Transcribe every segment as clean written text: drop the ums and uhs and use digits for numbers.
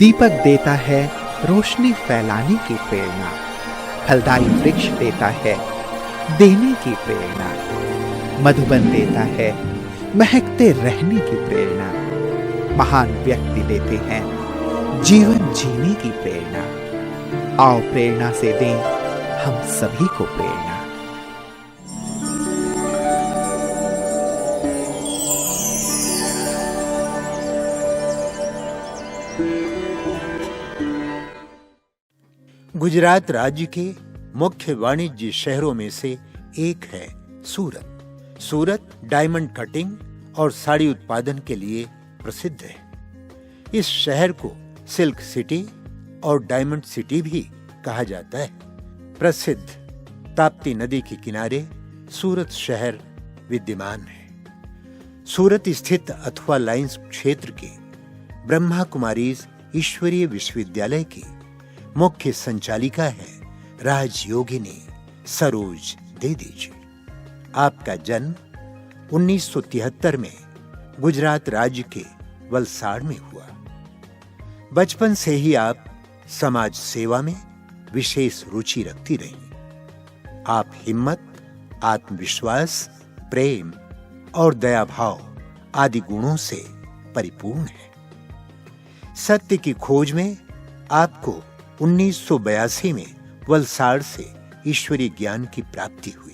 दीपक देता है रोशनी फैलाने की प्रेरणा, फलदायी वृक्ष देता है देने की प्रेरणा, मधुबन देता है महकते रहने की प्रेरणा, महान व्यक्ति देते हैं जीवन जीने की प्रेरणा। आओ प्रेरणा से दें हम सभी को प्रेरणा। गुजरात राज्य के मुख्य वाणिज्य शहरों में से एक है सूरत। सूरत डायमंड कटिंग और साड़ी उत्पादन के लिए प्रसिद्ध है। इस शहर को सिल्क सिटी और डायमंड सिटी भी कहा जाता है। प्रसिद्ध ताप्ती नदी के किनारे सूरत शहर विद्यमान है। सूरत स्थित अथवा लाइंस क्षेत्र के ब्रह्मा कुमारीज ईश्वरीय विश्वविद्यालय की मुख्य संचालिका है राजयोगिनी सरोज दीदी जी। आपका जन्म 1973 में गुजरात राज्य के वलसाड़ में हुआ। बचपन से ही आप समाज सेवा में विशेष रुचि रखती रहीं। आप हिम्मत, आत्मविश्वास, प्रेम और दया भाव आदि गुणों से परिपूर्ण हैं। सत्य की खोज में आपको 1982 में वलसाड़ से ईश्वरीय ज्ञान की प्राप्ति हुई।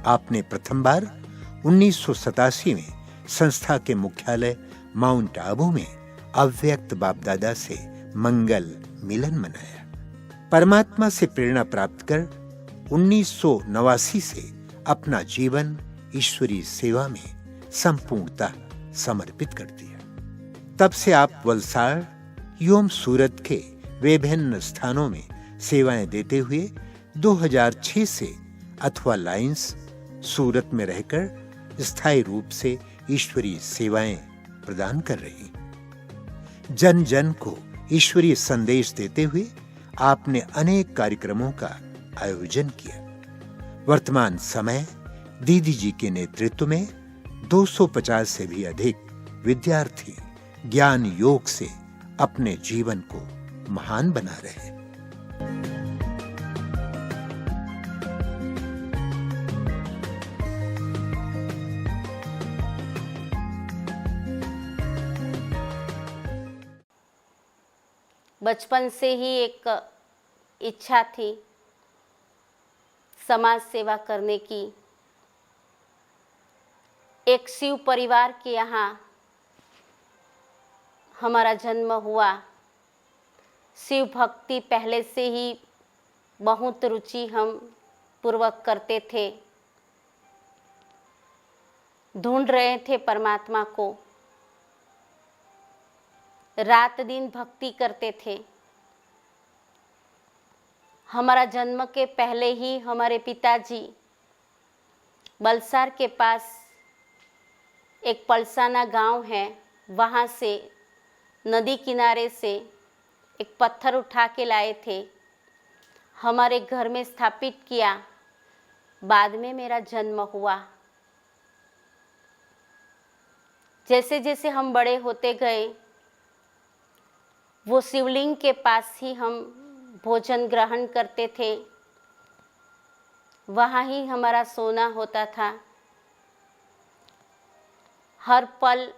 आपने प्रथम बार 1987 में संस्था के मुख्यालय माउंट आबू में अव्यक्त बापदादा से मंगल मिलन मनाया। परमात्मा से प्रेरणा प्राप्त कर 1989 से अपना जीवन ईश्वरीय सेवा में संपूर्णतः समर्पित कर दिया। तब से आप वलसाड़ एवं सूरत के विभिन्न स्थानों में सेवाएं देते हुए 2006 से अथवा लाइंस सूरत में रहकर स्थायी रूप से ईश्वरीय सेवाएं प्रदान कर रही। जन जन को ईश्वरीय संदेश देते हुए आपने अनेक कार्यक्रमों का आयोजन किया। वर्तमान समय दीदी जी के नेतृत्व में 250 से भी अधिक विद्यार्थी ज्ञान योग से अपने जीवन को महान बना रहे हैं। बचपन से ही एक इच्छा थी समाज सेवा करने की। एक शिव परिवार के यहाँ हमारा जन्म हुआ। शिव भक्ति पहले से ही बहुत रुचि हम पूर्वक करते थे, ढूंढ रहे थे परमात्मा को, रात दिन भक्ति करते थे। हमारा जन्म के पहले ही हमारे पिताजी बलसार के पास एक पलसाना गांव है, वहाँ से नदी किनारे से एक पत्थर उठा के लाए थे, हमारे घर में स्थापित किया। बाद में मेरा जन्म हुआ। जैसे जैसे हम बड़े होते गए, वो शिवलिंग के पास ही हम भोजन ग्रहण करते थे, वहाँ ही हमारा सोना होता था। हर पल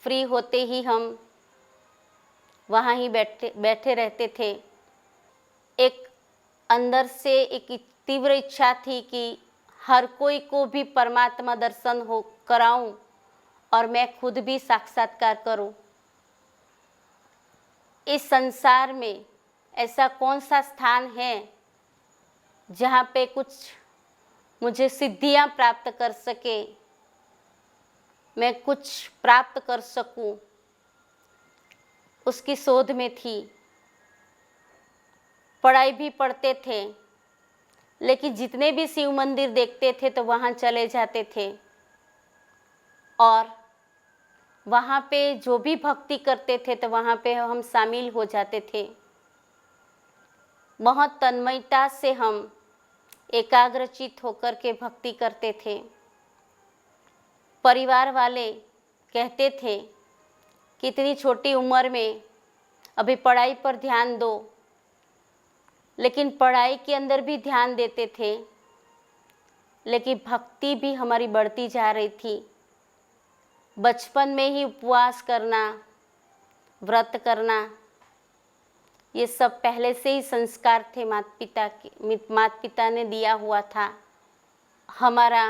फ्री होते ही हम वहाँ ही बैठे रहते थे। एक अंदर से एक तीव्र इच्छा थी कि हर कोई को भी परमात्मा दर्शन हो कराऊं और मैं खुद भी साक्षात्कार करूं। इस संसार में ऐसा कौन सा स्थान है जहाँ पे कुछ मुझे सिद्धियाँ प्राप्त कर सके, मैं कुछ प्राप्त कर सकूं, उसकी शोध में थी। पढ़ाई भी पढ़ते थे, लेकिन जितने भी शिव मंदिर देखते थे तो वहाँ चले जाते थे और वहाँ पे जो भी भक्ति करते थे तो वहाँ पे हम शामिल हो जाते थे। बहुत तन्मयता से हम एकाग्रचित होकर के भक्ति करते थे। परिवार वाले कहते थे कि इतनी छोटी उम्र में अभी पढ़ाई पर ध्यान दो। लेकिन पढ़ाई के अंदर भी ध्यान देते थे, लेकिन भक्ति भी हमारी बढ़ती जा रही थी। बचपन में ही उपवास करना, व्रत करना, ये सब पहले से ही संस्कार थे माता पिता ने दिया हुआ था। हमारा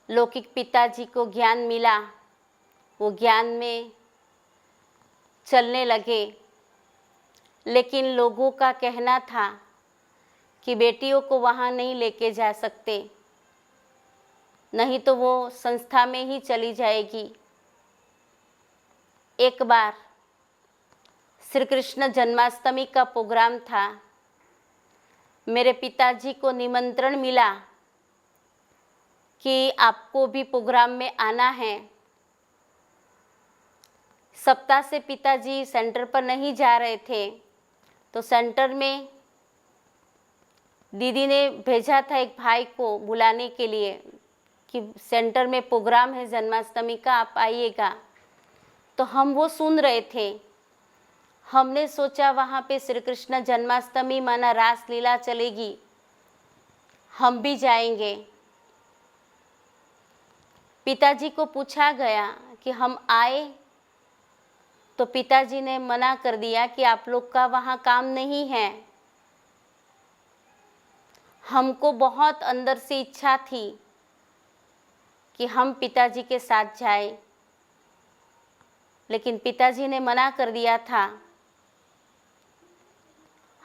लौकिक पिताजी को ज्ञान मिला, वो ज्ञान में चलने लगे। लेकिन लोगों का कहना था कि बेटियों को वहाँ नहीं लेके जा सकते, नहीं तो वो संस्था में ही चली जाएगी। एक बार श्री कृष्ण जन्माष्टमी का प्रोग्राम था। मेरे पिताजी को निमंत्रण मिला कि आपको भी प्रोग्राम में आना है। सप्ताह से पिताजी सेंटर पर नहीं जा रहे थे, तो सेंटर में दीदी ने भेजा था एक भाई को बुलाने के लिए कि सेंटर में प्रोग्राम है जन्माष्टमी का, आप आइएगा। तो हम वो सुन रहे थे। हमने सोचा वहाँ पे श्री कृष्ण जन्माष्टमी माना रासलीला चलेगी, हम भी जाएंगे। पिताजी को पूछा गया कि हम आए, तो पिताजी ने मना कर दिया कि आप लोग का वहाँ काम नहीं है। हमको बहुत अंदर से इच्छा थी कि हम पिताजी के साथ जाएं, लेकिन पिताजी ने मना कर दिया था।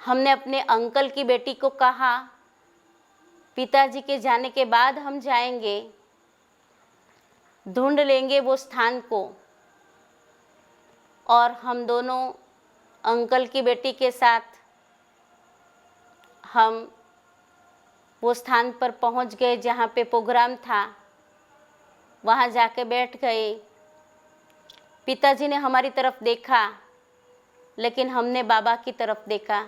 हमने अपने अंकल की बेटी को कहा, पिताजी के जाने के बाद हम जाएंगे, ढूंढ लेंगे वो स्थान को। और हम दोनों अंकल की बेटी के साथ हम वो स्थान पर पहुंच गए जहाँ पे प्रोग्राम था। वहाँ जाके बैठ गए। पिताजी ने हमारी तरफ देखा, लेकिन हमने बाबा की तरफ देखा।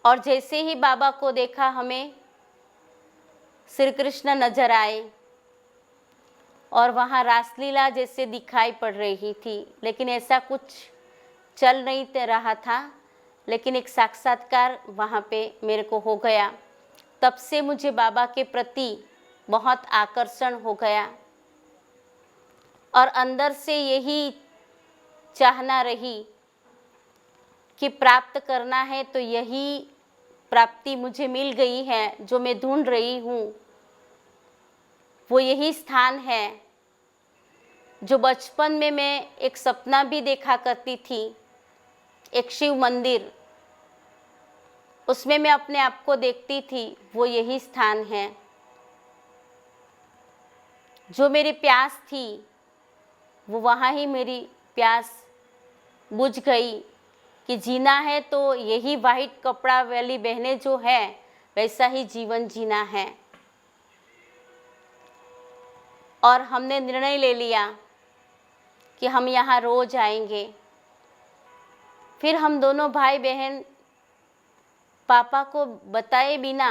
और जैसे ही बाबा को देखा, हमें श्री कृष्ण नजर आए और वहाँ रासलीला जैसे दिखाई पड़ रही थी, लेकिन ऐसा कुछ चल नहीं रहा था। लेकिन एक साक्षात्कार वहाँ पे मेरे को हो गया। तब से मुझे बाबा के प्रति बहुत आकर्षण हो गया और अंदर से यही चाहना रही कि प्राप्त करना है, तो यही प्राप्ति मुझे मिल गई है। जो मैं ढूंढ रही हूँ वो यही स्थान है जो बचपन में मैं एक सपना भी देखा करती थी, एक शिव मंदिर, उसमें मैं अपने आप को देखती थी। वो यही स्थान है। जो मेरी प्यास थी वो वहाँ ही मेरी प्यास बुझ गई कि जीना है तो यही वाइट कपड़ा वाली बहनें जो है वैसा ही जीवन जीना है। और हमने निर्णय ले लिया कि हम यहाँ रोज आएंगे। फिर हम दोनों भाई बहन पापा को बताए बिना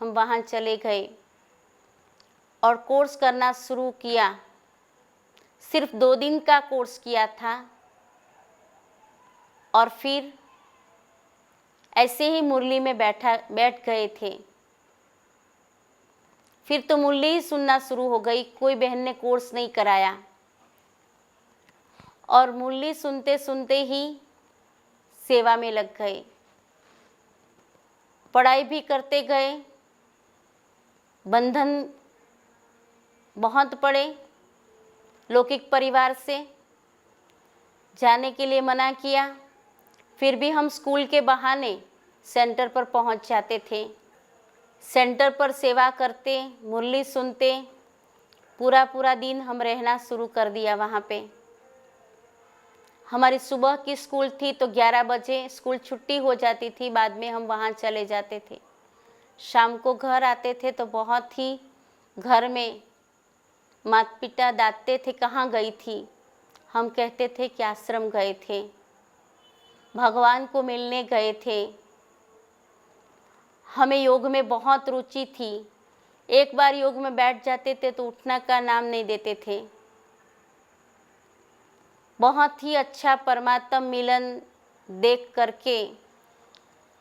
हम वहाँ चले गए और कोर्स करना शुरू किया। सिर्फ 2 दिन का कोर्स किया था और फिर ऐसे ही मुरली में बैठ गए थे। फिर तो मुरली ही सुनना शुरू हो गई, कोई बहन ने कोर्स नहीं कराया। और मुरली सुनते सुनते ही सेवा में लग गए, पढ़ाई भी करते गए। बंधन बहुत पड़े, लौकिक परिवार से जाने के लिए मना किया, फिर भी हम स्कूल के बहाने सेंटर पर पहुंच जाते थे। सेंटर पर सेवा करते, मुरली सुनते, पूरा दिन हम रहना शुरू कर दिया वहाँ पे। हमारी सुबह की स्कूल थी तो 11 बजे स्कूल छुट्टी हो जाती थी, बाद में हम वहाँ चले जाते थे। शाम को घर आते थे तो बहुत ही घर में माता पिता डांटते थे, कहाँ गई थी। हम कहते थे कि आश्रम गए थे, भगवान को मिलने गए थे। हमें योग में बहुत रुचि थी। एक बार योग में बैठ जाते थे तो उठने का नाम नहीं देते थे। बहुत ही अच्छा परमात्म मिलन देख करके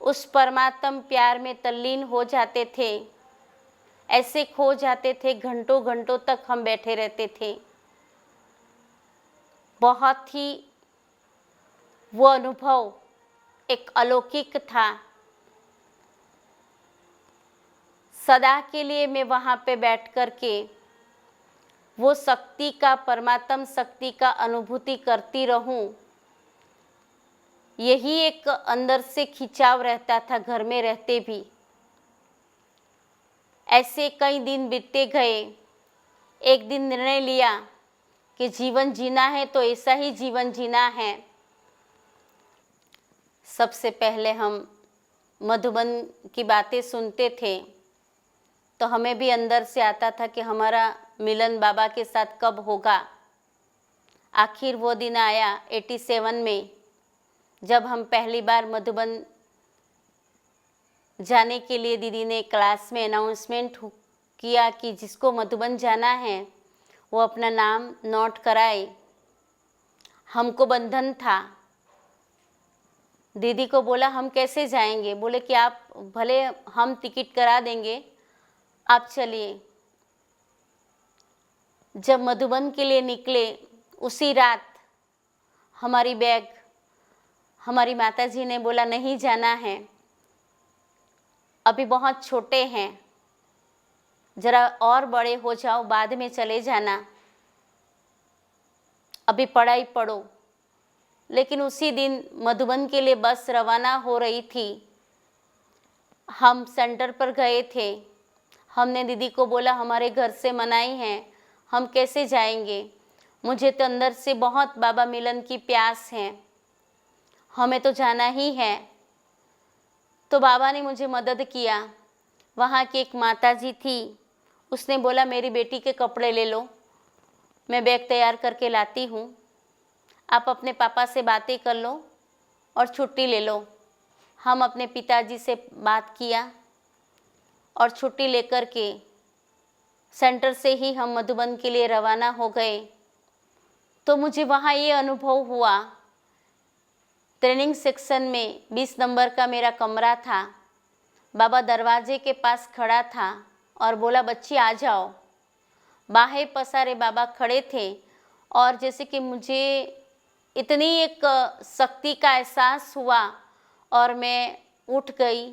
उस परमात्म प्यार में तल्लीन हो जाते थे, ऐसे खो जाते थे, घंटों घंटों तक हम बैठे रहते थे। बहुत ही वो अनुभव एक अलौकिक था। सदा के लिए मैं वहाँ पे बैठ कर के वो शक्ति का, परमात्म शक्ति का अनुभूति करती रहूं, यही एक अंदर से खिंचाव रहता था घर में रहते भी। ऐसे कई दिन बीतते गए। एक दिन निर्णय लिया कि जीवन जीना है तो ऐसा ही जीवन जीना है। सबसे पहले हम मधुबन की बातें सुनते थे तो हमें भी अंदर से आता था कि हमारा मिलन बाबा के साथ कब होगा। आखिर वो दिन आया 87 में, जब हम पहली बार मधुबन जाने के लिए दीदी ने क्लास में अनाउंसमेंट किया कि जिसको मधुबन जाना है वो अपना नाम नोट कराए। हमको बंधन था। दीदी को बोला हम कैसे जाएंगे, बोले कि आप भले हम टिकट करा देंगे, आप चलिए। जब मधुबन के लिए निकले उसी रात हमारी बैग, हमारी माताजी ने बोला नहीं जाना है, अभी बहुत छोटे हैं, ज़रा और बड़े हो जाओ बाद में चले जाना, अभी पढ़ाई पढ़ो। लेकिन उसी दिन मधुबन के लिए बस रवाना हो रही थी। हम सेंटर पर गए थे। हमने दीदी को बोला हमारे घर से मनाही है, हम कैसे जाएंगे, मुझे तो अंदर से बहुत बाबा मिलन की प्यास है, हमें तो जाना ही है। तो बाबा ने मुझे मदद किया। वहाँ की एक माताजी थी, उसने बोला मेरी बेटी के कपड़े ले लो, मैं बैग तैयार करके लाती हूँ, आप अपने पापा से बातें कर लो और छुट्टी ले लो। हम अपने पिताजी से बात किया और छुट्टी लेकर के सेंटर से ही हम मधुबन के लिए रवाना हो गए। तो मुझे वहाँ ये अनुभव हुआ, ट्रेनिंग सेक्शन में 20 नंबर का मेरा कमरा था। बाबा दरवाजे के पास खड़ा था और बोला बच्ची आ जाओ। बाहें पसारे बाबा खड़े थे और जैसे कि मुझे इतनी एक शक्ति का एहसास हुआ और मैं उठ गई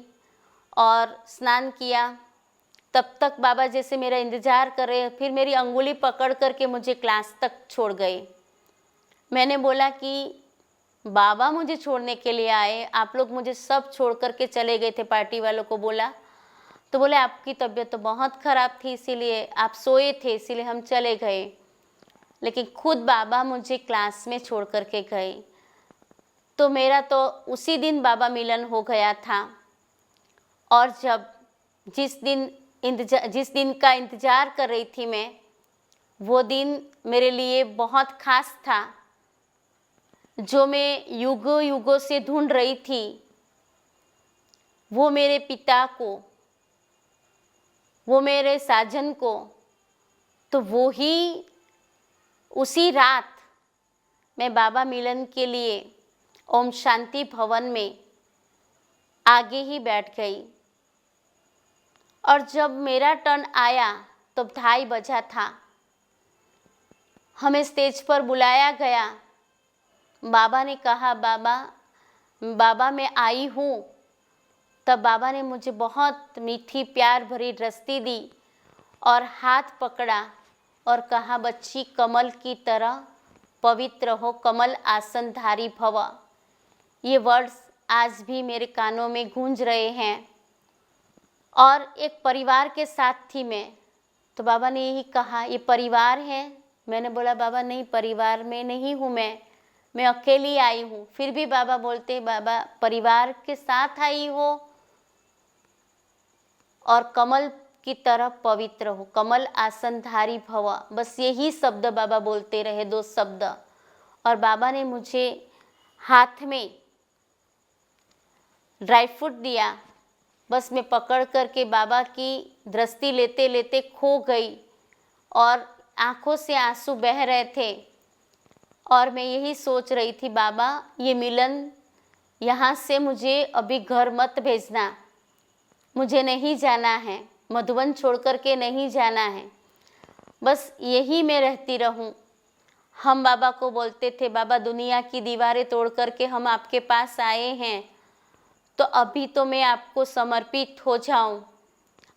और स्नान किया। तब तक बाबा जैसे मेरा इंतज़ार कर रहे, फिर मेरी अंगुली पकड़ करके मुझे क्लास तक छोड़ गए। मैंने बोला कि बाबा मुझे छोड़ने के लिए आए, आप लोग मुझे सब छोड़ करके चले गए थे। पार्टी वालों को बोला तो बोले आपकी तबीयत तो बहुत ख़राब थी, इसीलिए आप सोए थे, इसीलिए हम चले गए। लेकिन खुद बाबा मुझे क्लास में छोड़ करके गए। तो मेरा तो उसी दिन बाबा मिलन हो गया था। और जब जिस दिन का इंतज़ार कर रही थी मैं, वो दिन मेरे लिए बहुत ख़ास था, जो मैं युगों युगों से ढूंढ रही थी। वो मेरे पिता को, वो मेरे साजन को, तो वो ही उसी रात मैं बाबा मिलन के लिए ओम शांति भवन में आगे ही बैठ गई। और जब मेरा टर्न आया तो 2:30 बजा था। हमें स्टेज पर बुलाया गया। बाबा ने कहा बाबा मैं आई हूँ। तब बाबा ने मुझे बहुत मीठी प्यार भरी दृष्टि दी और हाथ पकड़ा और कहा बच्ची कमल की तरह पवित्र हो, कमल आसनधारी भव। ये वर्ड्स आज भी मेरे कानों में गूंज रहे हैं। और एक परिवार के साथ थी मैं, तो बाबा ने यही कहा ये परिवार है। मैंने बोला बाबा नहीं, परिवार में नहीं हूँ मैं अकेली आई हूँ। फिर भी बाबा बोलते बाबा परिवार के साथ आई हो और कमल की तरह पवित्र हो, कमल आसनधारी भव। बस यही शब्द बाबा बोलते रहे, 2 शब्द। और बाबा ने मुझे हाथ में ड्राई फ्रूट दिया। बस मैं पकड़ करके बाबा की दृष्टि लेते लेते खो गई और आंखों से आंसू बह रहे थे। और मैं यही सोच रही थी, बाबा ये मिलन यहाँ से मुझे अभी घर मत भेजना, मुझे नहीं जाना है, मधुबन छोड़ कर के नहीं जाना है, बस यही मैं रहती रहूं। हम बाबा को बोलते थे, बाबा दुनिया की दीवारें तोड़ कर के हम आपके पास आए हैं, तो अभी तो मैं आपको समर्पित हो जाऊं।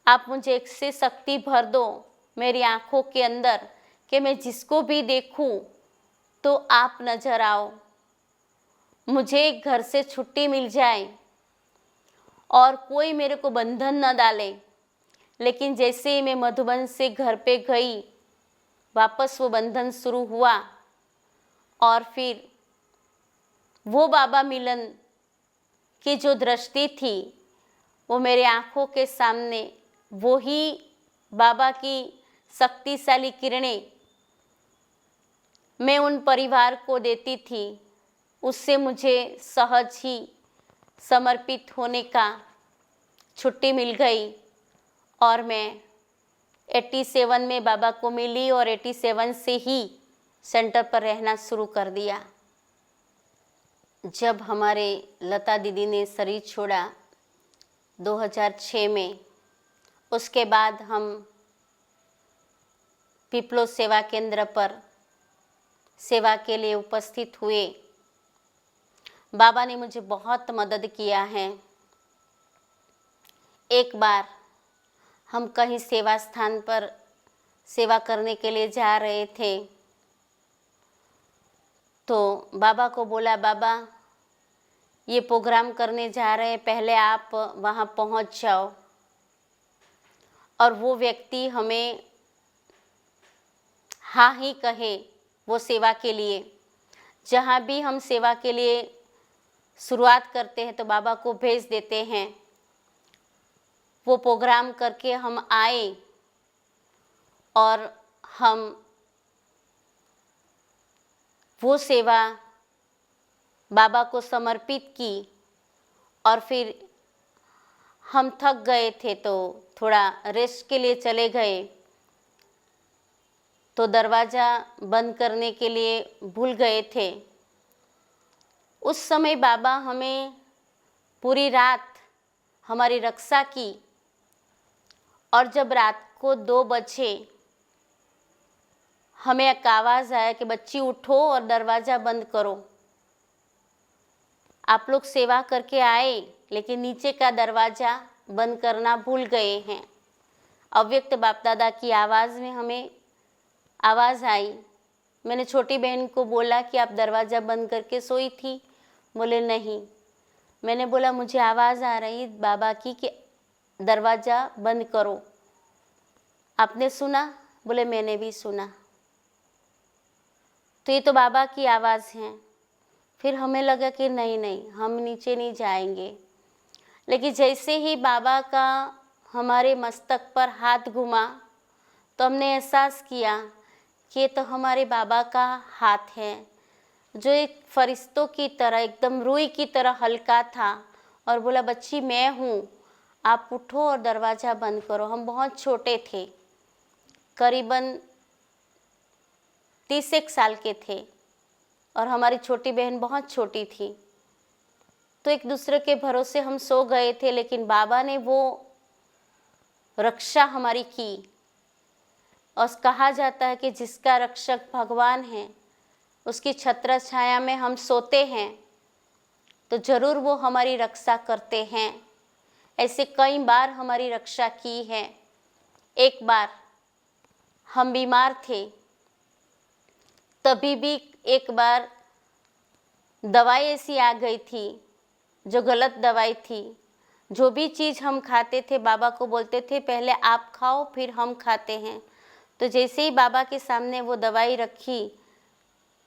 आप मुझे एक से शक्ति भर दो मेरी आँखों के अंदर कि मैं जिसको भी देखूं तो आप नजर आओ, मुझे एक घर से छुट्टी मिल जाए और कोई मेरे को बंधन न डाले। लेकिन जैसे ही मैं मधुबन से घर पे गई, वापस वो बंधन शुरू हुआ और फिर वो बाबा मिलन की जो दृष्टि थी वो मेरे आँखों के सामने, वो ही बाबा की शक्तिशाली किरणें मैं उन परिवार को देती थी। उससे मुझे सहज ही समर्पित होने का छुट्टी मिल गई और मैं 87 में बाबा को मिली और 87 से ही सेंटर पर रहना शुरू कर दिया। जब हमारे लता दीदी ने शरीर छोड़ा 2006 में, उसके बाद हम पिपलो सेवा केंद्र पर सेवा के लिए उपस्थित हुए। बाबा ने मुझे बहुत मदद किया है। एक बार हम कहीं सेवा स्थान पर सेवा करने के लिए जा रहे थे, तो बाबा को बोला, बाबा ये प्रोग्राम करने जा रहे हैं, पहले आप वहाँ पहुँच जाओ। और वो व्यक्ति हमें हाँ ही कहे वो सेवा के लिए। जहाँ भी हम सेवा के लिए शुरुआत करते हैं तो बाबा को भेज देते हैं। वो प्रोग्राम करके हम आए और हम वो सेवा बाबा को समर्पित की और फिर हम थक गए थे तो थोड़ा रेस्ट के लिए चले गए, तो दरवाज़ा बंद करने के लिए भूल गए थे। उस समय बाबा हमें पूरी रात हमारी रक्षा की और जब रात को 2 बजे हमें एक आवाज़ आया कि बच्ची उठो और दरवाज़ा बंद करो। आप लोग सेवा करके आए लेकिन नीचे का दरवाज़ा बंद करना भूल गए हैं। अव्यक्त बाप दादा की आवाज़ में हमें आवाज़ आई। मैंने छोटी बहन को बोला कि आप दरवाज़ा बंद करके सोई थी? बोले नहीं। मैंने बोला मुझे आवाज़ आ रही बाबा की कि दरवाज़ा बंद करो। आपने सुना? बोले मैंने भी सुना। तो ये तो बाबा की आवाज़ है। फिर हमें लगा कि नहीं हम नीचे नहीं जाएंगे। लेकिन जैसे ही बाबा का हमारे मस्तक पर हाथ घुमा तो हमने एहसास किया कि ये तो हमारे बाबा का हाथ है, जो एक फरिश्तों की तरह एकदम रूई की तरह हल्का था और बोला बच्ची मैं हूँ, आप उठो और दरवाज़ा बंद करो। हम बहुत छोटे थे, करीबन 30 साल के थे और हमारी छोटी बहन बहुत छोटी थी। तो एक दूसरे के भरोसे हम सो गए थे, लेकिन बाबा ने वो रक्षा हमारी की। और कहा जाता है कि जिसका रक्षक भगवान है उसकी छत्र छाया में हम सोते हैं तो ज़रूर वो हमारी रक्षा करते हैं। ऐसे कई बार हमारी रक्षा की है। एक बार हम बीमार थे, तभी भी एक बार दवाई ऐसी आ गई थी जो गलत दवाई थी। जो भी चीज़ हम खाते थे बाबा को बोलते थे पहले आप खाओ फिर हम खाते हैं। तो जैसे ही बाबा के सामने वो दवाई रखी,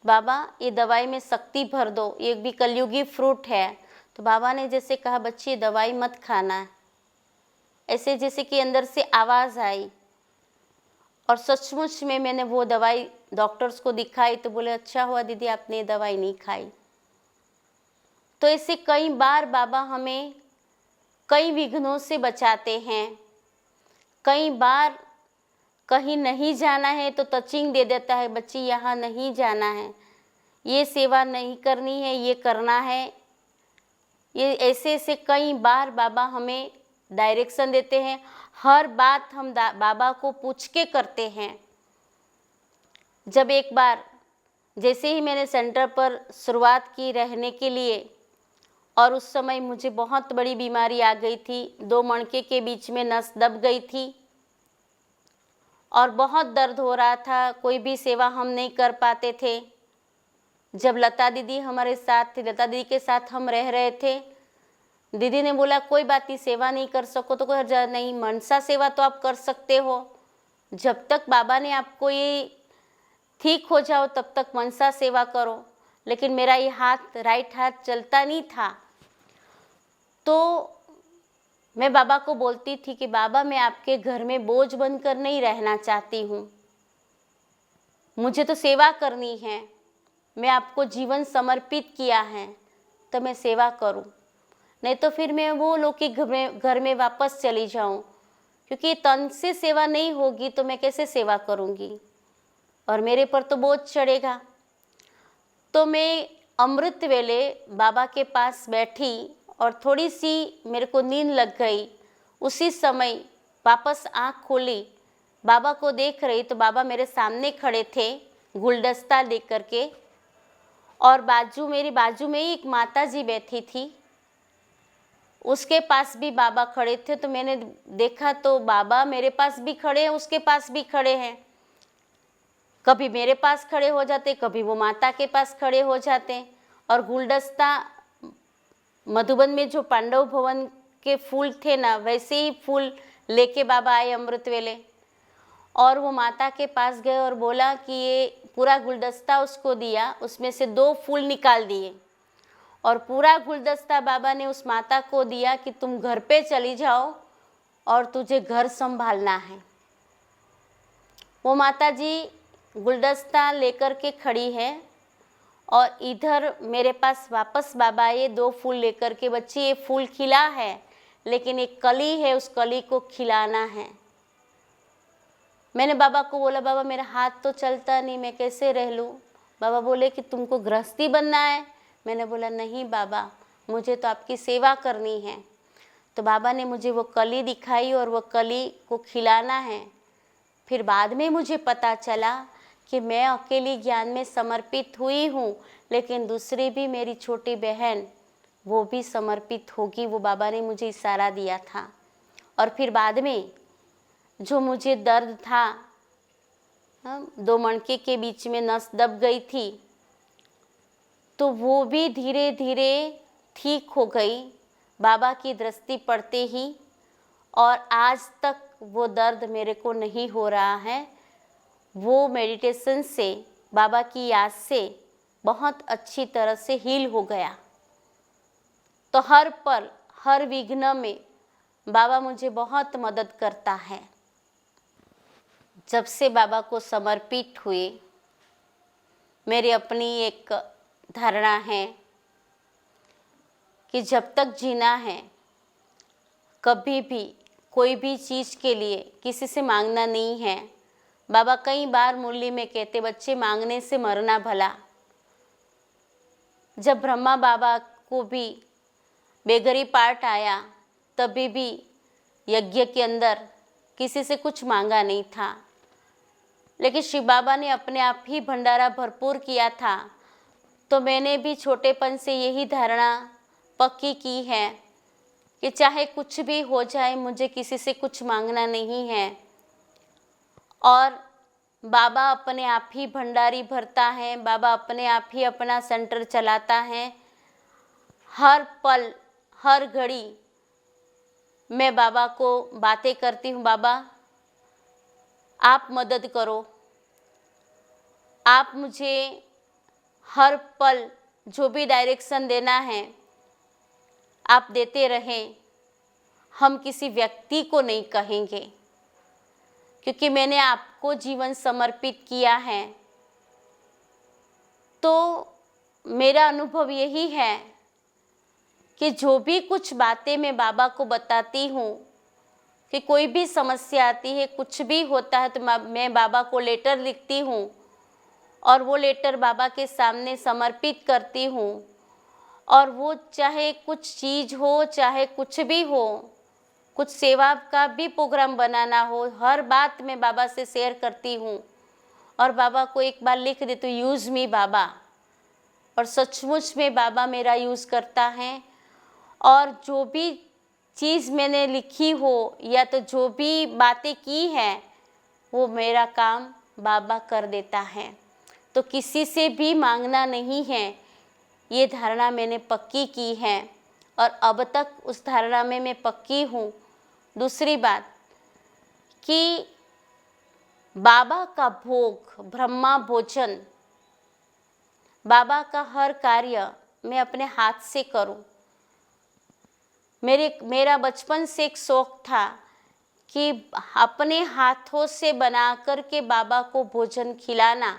बाबा ये दवाई में शक्ति भर दो, ये भी कलयुगी फ्रूट है। तो बाबा ने जैसे कहा बच्ची ये दवाई मत खाना, ऐसे जैसे कि अंदर से आवाज़ आई। और सचमुच में मैंने वो दवाई डॉक्टर्स को दिखाई तो बोले अच्छा हुआ दीदी आपने ये दवाई नहीं खाई। तो ऐसे कई बार बाबा हमें कई विघ्नों से बचाते हैं। कई बार कहीं नहीं जाना है तो टचिंग दे देता है, बच्ची यहाँ नहीं जाना है, ये सेवा नहीं करनी है, ये करना है। ये ऐसे ऐसे कई बार बाबा हमें डायरेक्शन देते हैं। हर बात हम बाबा को पूछ के करते हैं। जब एक बार जैसे ही मैंने सेंटर पर शुरुआत की रहने के लिए, और उस समय मुझे बहुत बड़ी बीमारी आ गई थी, 2 मणके के बीच में नस दब गई थी और बहुत दर्द हो रहा था। कोई भी सेवा हम नहीं कर पाते थे। जब लता दीदी हमारे साथ थी, लता दीदी के साथ हम रह रहे थे, दीदी ने बोला कोई बात नहीं, सेवा नहीं कर सको तो कोई हर्ज नहीं, मनसा सेवा तो आप कर सकते हो। जब तक बाबा ने आपको ये ठीक हो जाओ तब तक मनसा सेवा करो। लेकिन मेरा ये हाथ, राइट हाथ चलता नहीं था। तो मैं बाबा को बोलती थी कि बाबा मैं आपके घर में बोझ बनकर नहीं रहना चाहती हूँ, मुझे तो सेवा करनी है। मैं आपको जीवन समर्पित किया है तो मैं सेवा करूँ, नहीं तो फिर मैं वो लोग के घर में वापस चली जाऊँ, क्योंकि तन से सेवा नहीं होगी तो मैं कैसे सेवा करूँगी और मेरे पर तो बोझ चढ़ेगा। तो मैं अमृत वेले बाबा के पास बैठी और थोड़ी सी मेरे को नींद लग गई। उसी समय वापस आँख खोली, बाबा को देख रही तो बाबा मेरे सामने खड़े थे गुलदस्ता लेकर के, और मेरी बाजू में ही एक माता जी बैठी थी, उसके पास भी बाबा खड़े थे। तो मैंने देखा तो बाबा मेरे पास भी खड़े हैं, उसके पास भी खड़े हैं। कभी मेरे पास खड़े हो जाते, कभी वो माता के पास खड़े हो जाते। और गुलदस्ता मधुबन में जो पांडव भवन के फूल थे ना, वैसे ही फूल लेके बाबा आए अमृत वेले, और वो माता के पास गए और बोला कि ये पूरा गुलदस्ता उसको दिया, उसमें से 2 फूल निकाल दिए और पूरा गुलदस्ता बाबा ने उस माता को दिया कि तुम घर पे चली जाओ और तुझे घर संभालना है। वो माता जी गुलदस्ता लेकर के खड़ी है और इधर मेरे पास वापस बाबा ये 2 फूल लेकर के, बच्ची ये फूल खिला है लेकिन एक कली है, उस कली को खिलाना है। मैंने बाबा को बोला बाबा मेरा हाथ तो चलता नहीं, मैं कैसे रह लूँ। बाबा बोले कि तुमको गृहस्थी बनना है। मैंने बोला नहीं बाबा, मुझे तो आपकी सेवा करनी है। तो बाबा ने मुझे वो कली दिखाई और वो कली को खिलाना है। फिर बाद में मुझे पता चला कि मैं अकेली ज्ञान में समर्पित हुई हूँ, लेकिन दूसरी भी मेरी छोटी बहन वो भी समर्पित होगी, वो बाबा ने मुझे इशारा दिया था। और फिर बाद में जो मुझे दर्द था, 2 मणके के बीच में नस दब गई थी, तो वो भी धीरे धीरे ठीक हो गई बाबा की दृष्टि पड़ते ही, और आज तक वो दर्द मेरे को नहीं हो रहा है। वो मेडिटेशन से, बाबा की याद से बहुत अच्छी तरह से हील हो गया। तो हर पल, हर विघ्न में बाबा मुझे बहुत मदद करता है। जब से बाबा को समर्पित हुए, मेरी अपनी एक धारणा है कि जब तक जीना है, कभी भी कोई भी चीज़ के लिए किसी से मांगना नहीं है। बाबा कई बार मुरली में कहते, बच्चे मांगने से मरना भला। जब ब्रह्मा बाबा को भी बेगरी पार्ट आया, तभी भी यज्ञ के अंदर किसी से कुछ मांगा नहीं था, लेकिन शिव बाबा ने अपने आप ही भंडारा भरपूर किया था। तो मैंने भी छोटेपन से यही धारणा पक्की की है कि चाहे कुछ भी हो जाए, मुझे किसी से कुछ मांगना नहीं है। और बाबा अपने आप ही भंडारी भरता है, बाबा अपने आप ही अपना सेंटर चलाता है। हर पल, हर घड़ी मैं बाबा को बातें करती हूँ, बाबा आप मदद करो, आप मुझे हर पल जो भी डायरेक्शन देना है आप देते रहें। हम किसी व्यक्ति को नहीं कहेंगे, क्योंकि मैंने आपको जीवन समर्पित किया है। तो मेरा अनुभव यही है कि जो भी कुछ बातें मैं बाबा को बताती हूँ, कि कोई भी समस्या आती है, कुछ भी होता है, तो मैं बाबा को लेटर लिखती हूँ और वो लेटर बाबा के सामने समर्पित करती हूँ। और वो चाहे कुछ चीज़ हो, चाहे कुछ भी हो, कुछ सेवा का भी प्रोग्राम बनाना हो, हर बात मैं बाबा से शेयर करती हूँ। और बाबा को एक बार लिख देती हूँ, यूज़ मी बाबा। और सचमुच में बाबा मेरा यूज़ करता है। और जो भी चीज़ मैंने लिखी हो या तो जो भी बातें की हैं, वो मेरा काम बाबा कर देता है। तो किसी से भी मांगना नहीं है, ये धारणा मैंने पक्की की है और अब तक उस धारणा में मैं पक्की हूँ। दूसरी बात कि बाबा का भोग, ब्रह्मा भोजन, बाबा का हर कार्य मैं अपने हाथ से करूं। मेरा बचपन से एक शौक़ था कि अपने हाथों से बना कर के बाबा को भोजन खिलाना।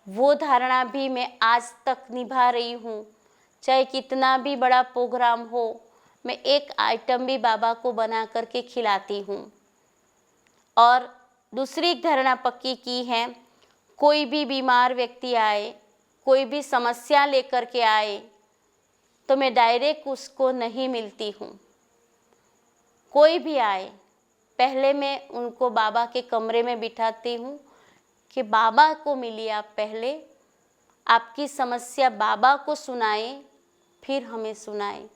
वो धारणा भी मैं आज तक निभा रही हूँ। चाहे कितना भी बड़ा प्रोग्राम हो, मैं एक आइटम भी बाबा को बना कर के खिलाती हूँ। और दूसरी एक धारणा पक्की की है, कोई भी बीमार व्यक्ति आए, कोई भी समस्या लेकर के आए, तो मैं डायरेक्ट उसको नहीं मिलती हूँ। कोई भी आए, पहले मैं उनको बाबा के कमरे में बिठाती हूँ कि बाबा को मिलिए आप, पहले आपकी समस्या बाबा को सुनाएं, फिर हमें सुनाएं।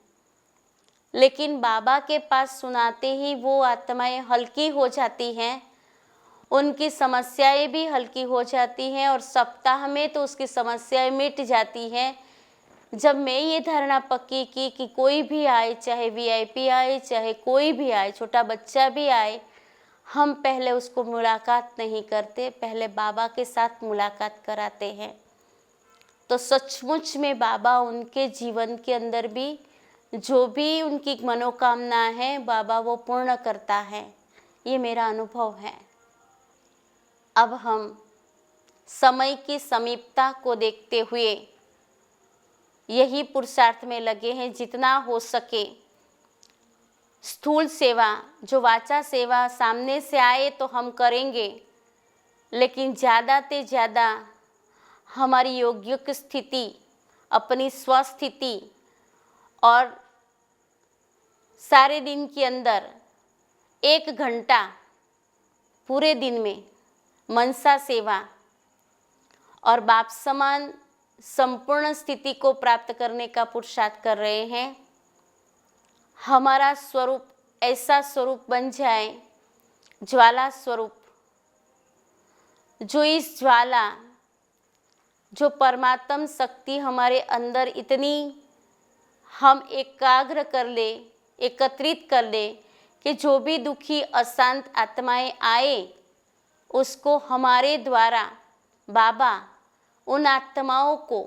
लेकिन बाबा के पास सुनाते ही वो आत्माएं हल्की हो जाती हैं, उनकी समस्याएं भी हल्की हो जाती हैं और सप्ताह में तो उसकी समस्याएं मिट जाती हैं। जब मैं ये धारणा पक्की की कि कोई भी आए, चाहे वीआईपी आए, चाहे कोई भी आए, छोटा बच्चा भी आए, हम पहले उसको मुलाकात नहीं करते, पहले बाबा के साथ मुलाकात कराते हैं। तो सचमुच में बाबा उनके जीवन के अंदर भी जो भी उनकी मनोकामना है, बाबा वो पूर्ण करता है। ये मेरा अनुभव है। अब हम समय की समीपता को देखते हुए यही पुरुषार्थ में लगे हैं, जितना हो सके स्थूल सेवा, जो वाचा सेवा सामने से आए तो हम करेंगे, लेकिन ज़्यादा से ज़्यादा हमारी योगिक स्थिति, अपनी स्वस्थिति और सारे दिन के अंदर 1 घंटा पूरे दिन में मनसा सेवा और बाप समान संपूर्ण स्थिति को प्राप्त करने का पुरुषार्थ कर रहे हैं। हमारा स्वरूप ऐसा स्वरूप बन जाए, ज्वाला स्वरूप, जो इस ज्वाला, जो परमात्म शक्ति हमारे अंदर इतनी हम एकाग्र कर ले, एकत्रित कर ले कि जो भी दुखी अशांत आत्माएं आए, उसको हमारे द्वारा बाबा उन आत्माओं को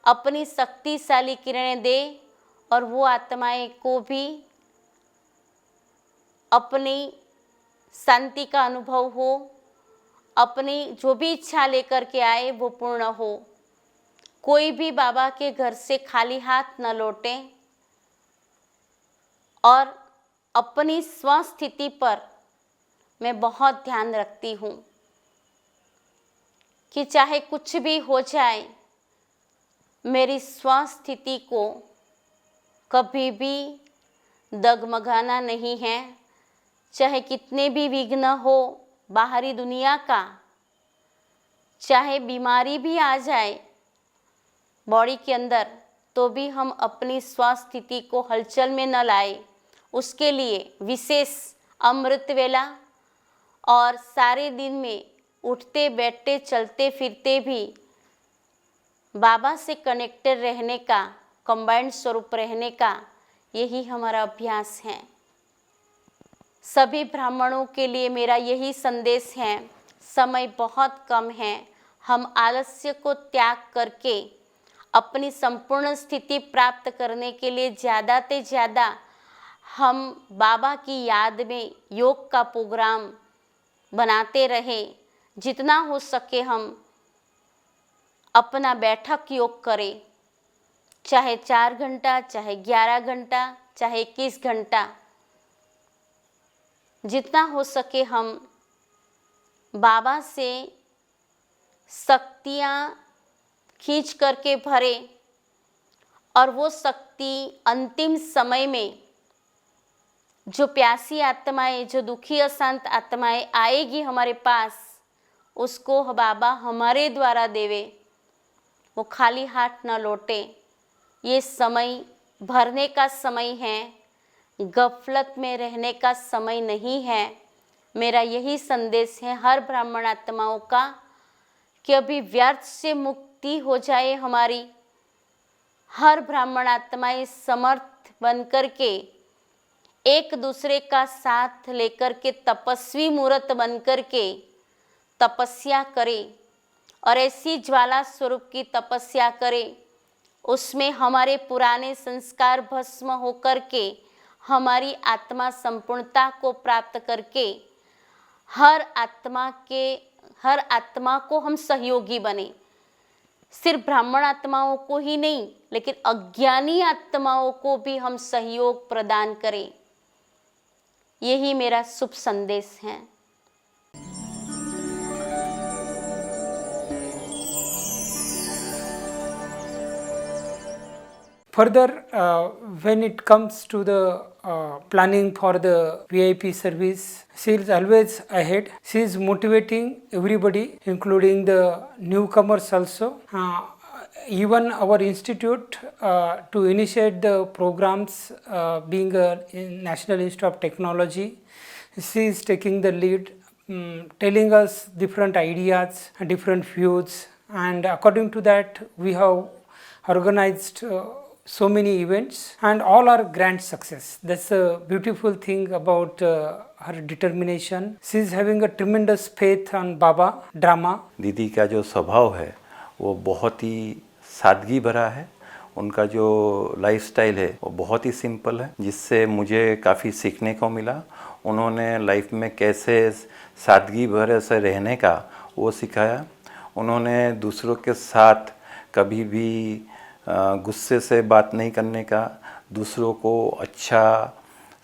अपनी शक्तिशाली किरणें दे और वो आत्माएं को भी अपनी शांति का अनुभव हो, अपनी जो भी इच्छा लेकर के आए वो पूर्ण हो। कोई भी बाबा के घर से खाली हाथ न लौटे और अपनी स्वस्थिति पर मैं बहुत ध्यान रखती हूँ कि चाहे कुछ भी हो जाए, मेरी स्वस्थिति को कभी भी डगमगाना नहीं है। चाहे कितने भी विघ्न हो बाहरी दुनिया का, चाहे बीमारी भी आ जाए बॉडी के अंदर, तो भी हम अपनी स्वस्थिति को हलचल में न लाए। उसके लिए विशेष अमृत वेला और सारे दिन में उठते बैठते चलते फिरते भी बाबा से कनेक्टेड रहने का, कंबाइंड स्वरूप रहने का, यही हमारा अभ्यास है। सभी ब्राह्मणों के लिए मेरा यही संदेश है। समय बहुत कम है, हम आलस्य को त्याग करके अपनी संपूर्ण स्थिति प्राप्त करने के लिए ज़्यादा से ज़्यादा हम बाबा की याद में योग का प्रोग्राम बनाते रहें। जितना हो सके हम अपना बैठक योग करें, चाहे 4 घंटा, चाहे 11 घंटा, चाहे 21 घंटा, जितना हो सके हम बाबा से शक्तियाँ खींच करके भरे और वो शक्ति अंतिम समय में जो प्यासी आत्माएं, जो दुखी अशांत आत्माएं आएगी हमारे पास, उसको बाबा हमारे द्वारा देवे, वो खाली हाथ न लौटे। ये समय भरने का समय है, गफलत में रहने का समय नहीं है। मेरा यही संदेश है हर ब्राह्मण आत्माओं का कि अभी व्यर्थ से मुक्ति हो जाए हमारी। हर ब्राह्मण आत्माएं समर्थ बनकर के एक दूसरे का साथ लेकर के तपस्वी मूर्त बनकर के तपस्या करे और ऐसी ज्वाला स्वरूप की तपस्या करे, उसमें हमारे पुराने संस्कार भस्म होकर के हमारी आत्मा संपूर्णता को प्राप्त करके हर आत्मा को हम सहयोगी बने। सिर्फ ब्राह्मण आत्माओं को ही नहीं, लेकिन अज्ञानी आत्माओं को भी हम सहयोग प्रदान करें। यही मेरा शुभ संदेश है। Further, when it comes to the planning for the VIP service, she is always ahead. She is motivating everybody, including the newcomers also. Even our institute to initiate the programs, being a National Institute of Technology, she is taking the lead, telling us different ideas, different views, and according to that we have organized so many events and all are grand success. That's a beautiful thing about her determination. She is having a tremendous faith on Baba drama. दीदी का जो स्वभाव है वो बहुत ही सादगी भरा है। उनका जो लाइफस्टाइल है वो बहुत ही सिंपल है, जिससे मुझे काफ़ी सीखने को मिला। उन्होंने लाइफ में कैसे सादगी भरे से रहने का वो सिखाया। उन्होंने दूसरों के साथ कभी भी गुस्से से बात नहीं करने का, दूसरों को अच्छा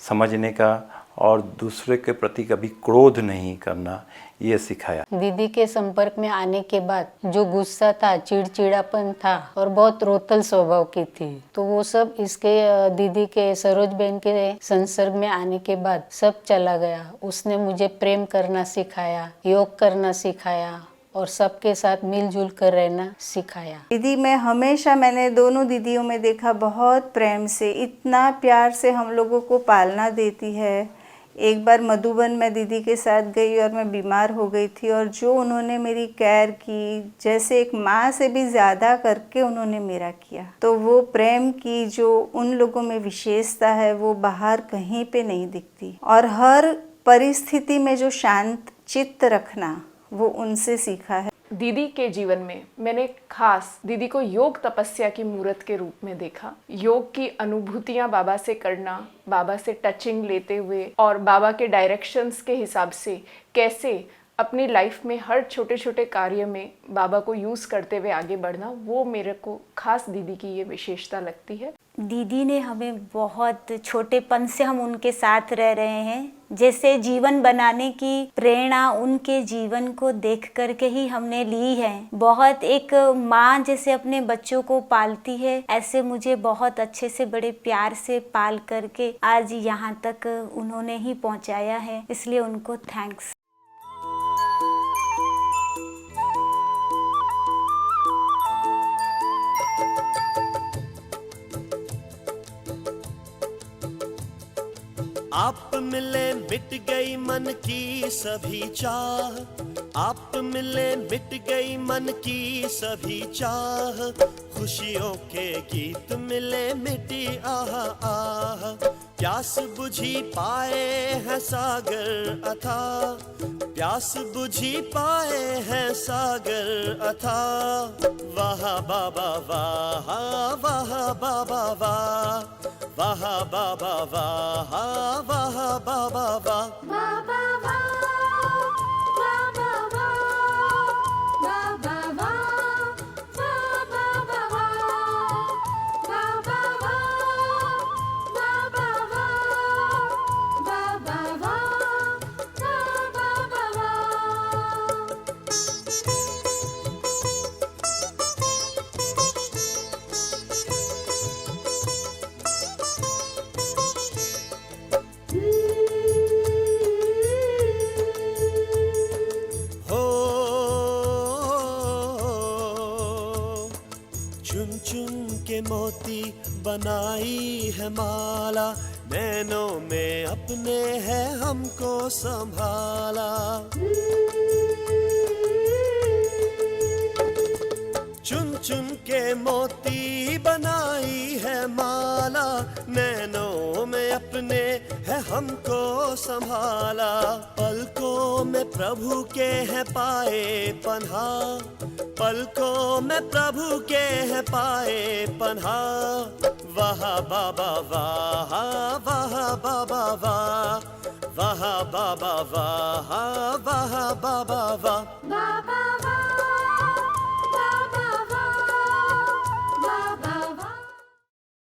समझने का और दूसरे के प्रति कभी क्रोध नहीं करना, ये सिखाया। दीदी के संपर्क में आने के बाद जो गुस्सा था, चिड़चिड़ापन था और बहुत रोतल स्वभाव की थी, तो वो सब इसके दीदी के सरोज बहन के संसर्ग में आने के बाद सब चला गया। उसने मुझे प्रेम करना सिखाया, योग करना सिखाया और सबके साथ मिलजुल कर रहना सिखाया। दीदी में हमेशा मैंने दोनों दीदियों में देखा बहुत प्रेम से, इतना प्यार से हम लोगों को पालना देती है। एक बार मधुबन में दीदी के साथ गई और मैं बीमार हो गई थी और जो उन्होंने मेरी केयर की, जैसे एक माँ से भी ज़्यादा करके उन्होंने मेरा किया। तो वो प्रेम की जो उन लोगों में विशेषता है वो बाहर कहीं पे नहीं दिखती। और हर परिस्थिति में जो शांत चित्त रखना वो उनसे सीखा है। दीदी के जीवन में मैंने खास दीदी को योग तपस्या की मूर्त के रूप में देखा। योग की अनुभूतियां बाबा से करना, बाबा से टचिंग लेते हुए और बाबा के डायरेक्शंस के हिसाब से कैसे अपनी लाइफ में हर छोटे छोटे कार्य में बाबा को यूज़ करते हुए आगे बढ़ना, वो मेरे को खास दीदी की ये विशेषता लगती है। दीदी ने हमें बहुत छोटेपन से हम उनके साथ रह रहे हैं, जैसे जीवन बनाने की प्रेरणा उनके जीवन को देख करके ही हमने ली है। बहुत एक माँ जैसे अपने बच्चों को पालती है, ऐसे मुझे बहुत अच्छे से बड़े प्यार से पाल करके आज यहाँ तक उन्होंने ही पहुँचाया है, इसलिए उनको थैंक्स। आप मिले मिट गई मन की सभी चाह, आप मिले मिट गई मन की सभी चाह, खुशियों के गीत मिले मिटी आह आह, प्यास बुझी पाए हैं सागर अथाह, प्यास बुझी पाए हैं सागर अथाह, वाह बाबा वाह, वाह बाबा वाह, वाह बाबा वाह, वाह बाबा वाह, बाबा वाह, बाबा वाह, बाबा वाह, बाबा वाह, बाबा वाह, बाबा वाह, बाबा वाह, बाबा वाह। बनाई है माला, नैनों में अपने है हमको संभाला। चुन चुन के मोती बनाई है माला, नैनों में अपने है हमको संभाला। पलकों में प्रभु के है पाए पन्हा, पलकों में प्रभु के है पाए पन्हा। वाह बाबा वाह, वाह बाबा वाह, वाह बाबा वाह, वाह बाबा वाह।